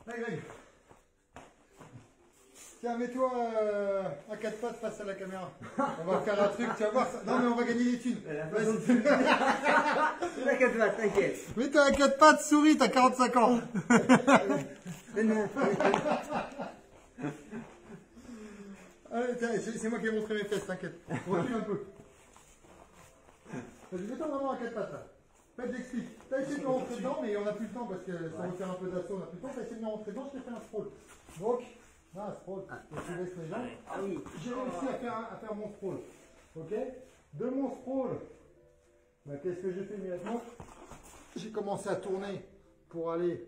Allez, Greg. Tiens, mets-toi à quatre pattes face à la caméra. On va faire un truc, tu vas voir ça. Non, mais on va gagner des thunes. Vas-y. À quatre pattes, t'inquiète. Mets-toi à quatre pattes, souris, t'as 45 ans. Allez, tiens, c'est moi qui ai montré mes fesses, t'inquiète. Recule un peu. Vas-y, mets-toi vraiment à quatre pattes là. Faites, j'explique. T'as essayé de rentrer dedans, mais on n'a plus le temps parce que ça va faire un peu d'assaut, on n'a plus le temps. T'as essayé de rentrer dedans, je t'ai fait un sprawl. Donc, non, un sprawl. Tu laisses les jambes. Ah oui. J'ai réussi à faire mon sprawl. Ok? De mon sprawl, bah, qu'est-ce que j'ai fait immédiatement? J'ai commencé à tourner pour aller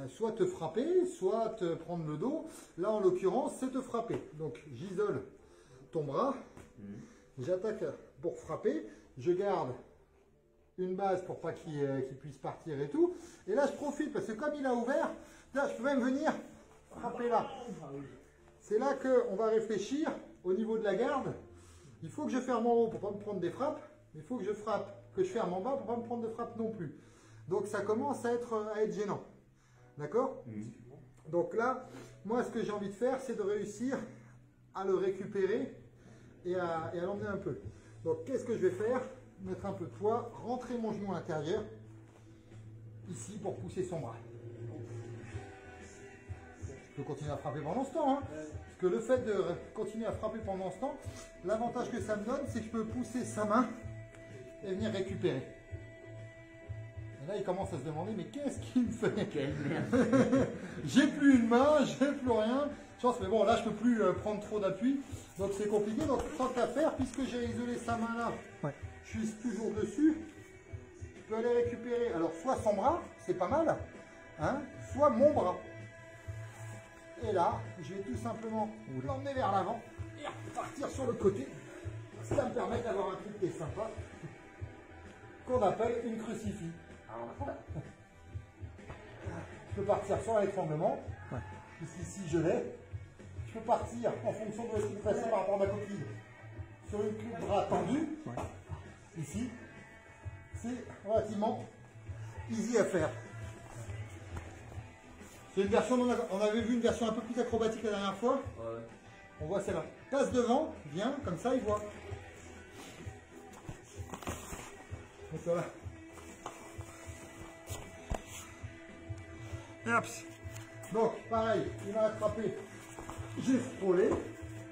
soit te frapper, soit te prendre le dos. Là, en l'occurrence, c'est te frapper. Donc, j'isole ton bras. J'attaque pour frapper. Je garde une base pour pas qu'il puisse partir et tout. Et là, je profite parce que comme il a ouvert, là, je peux même venir frapper là. C'est là qu'on va réfléchir au niveau de la garde. Il faut que je ferme en haut pour pas me prendre des frappes. Mais il faut que je ferme en bas pour pas me prendre de frappes non plus. Donc, ça commence à être gênant. D'accord? Donc là, moi, ce que j'ai envie de faire, c'est de réussir à le récupérer et à l'emmener un peu. Donc, qu'est-ce que je vais faire? Mettre un peu de poids, rentrer mon genou à l'intérieur, ici, pour pousser son bras. Je peux continuer à frapper pendant ce temps, hein, parce que le fait de continuer à frapper pendant ce temps, l'avantage que ça me donne, c'est que je peux pousser sa main et venir récupérer. Et là, il commence à se demander, mais qu'est-ce qu'il me fait? Quelle merde. J'ai plus une main, j'ai plus rien. Chance, mais bon, là, je peux plus prendre trop d'appui, donc c'est compliqué. Donc, tant qu'à faire, puisque j'ai isolé sa main là, je suis toujours dessus. Je peux aller récupérer, alors soit son bras, c'est pas mal, hein, soit mon bras. Et là, je vais tout simplement l'emmener vers l'avant et repartir sur le côté. Ça me permet d'avoir un truc qui est sympa, qu'on appelle une crucifix. Je peux partir sur l'étranglement. Ici, si je l'ai. Je peux partir en fonction de ce qui est passé par rapport à ma coquille sur une clé de bras tendue. Ici, c'est relativement easy à faire. C'est une version, on avait vu une version un peu plus acrobatique la dernière fois. Ouais. On voit celle-là. Passe devant, viens, comme ça il voit. Donc voilà. Et hop. Donc pareil, il va attraper. J'ai frôlé.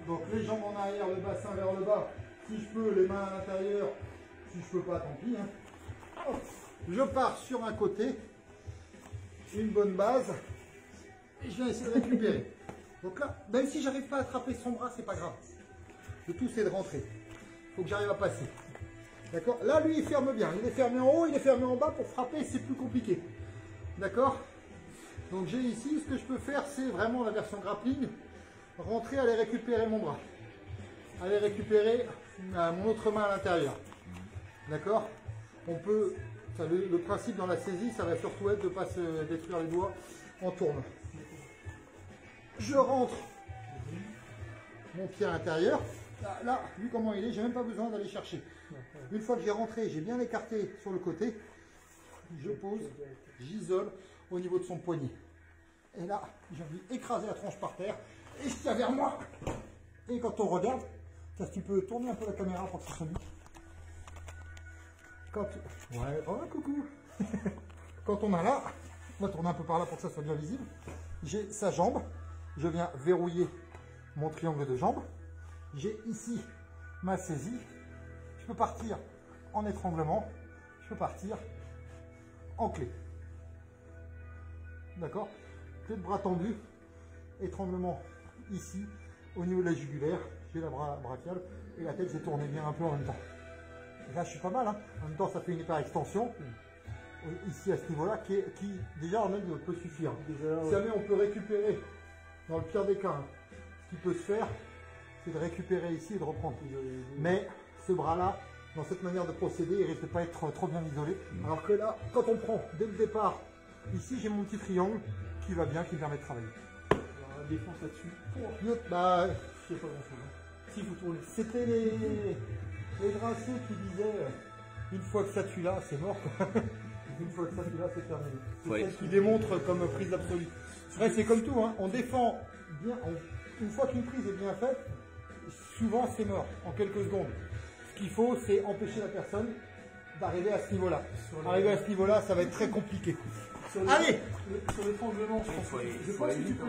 Donc les jambes en arrière, le bassin vers le bas. Si je peux, les mains à l'intérieur. Si je peux pas, tant pis. Hein. Hop. Je pars sur un côté. Une bonne base. Et je viens essayer de récupérer. Donc là, même si j'arrive pas à attraper son bras, c'est pas grave. Le tout, c'est de rentrer. Il faut que j'arrive à passer. D'accord? Là, lui, il ferme bien. Il est fermé en haut, il est fermé en bas. Pour frapper, c'est plus compliqué. D'accord? Donc j'ai ici, ce que je peux faire, c'est vraiment la version grappling. Rentrer, aller récupérer mon bras. Aller récupérer mon autre main à l'intérieur. D'accord? On peut... Le principe dans la saisie, ça va surtout être de ne pas se détruire les doigts en tournant. Je rentre mon pied à l'intérieur. Là, vu comment il est, j'ai même pas besoin d'aller chercher. Une fois que j'ai rentré, j'ai bien écarté sur le côté. Je pose, j'isole au niveau de son poignet. Et là, j'ai envie d'écraser la tronche par terre. Et je tiens vers moi. Et quand on regarde, tu peux tourner un peu la caméra pour que ça soit mieux. Ouais, oh coucou. Quand on a là, on va tourner un peu par là pour que ça soit bien visible. J'ai sa jambe, je viens verrouiller mon triangle de jambes. J'ai ici ma saisie. Je peux partir en étranglement, je peux partir en clé. D'accord? Clé de bras tendu, étranglement ici, au niveau de la jugulaire, j'ai la brachiale et la tête s'est tournée bien un peu en même temps. Et là, je suis pas mal, hein. En même temps, ça fait une hyper extension. Ici, à ce niveau-là, qui déjà en même peut suffire. Si jamais on peut récupérer, dans le pire des cas, hein, ce qui peut se faire, c'est de récupérer ici et de reprendre. Mais ce bras-là, dans cette manière de procéder, il risque de pas être trop bien isolé. Alors que là, quand on prend dès le départ, ici, j'ai mon petit triangle qui va bien, qui me permet de travailler. Alors, la défense là-dessus. Bah, je sais pas grand-chose. S'il faut tourner. C'était les Gracieux qui disaient une fois que ça tue là, c'est mort, quoi. Une fois que ça fait là, c'est terminé. C'est Ouais. celle qui démontre comme prise absolue. Ouais, c'est comme tout, hein. On défend bien. Une fois qu'une prise est bien faite, souvent c'est mort en quelques secondes. Ce qu'il faut, c'est empêcher la personne d'arriver à ce niveau-là. Arriver à ce niveau-là, ça va être très compliqué. Sur Allez, sur l'étranglement, je pense que tu peux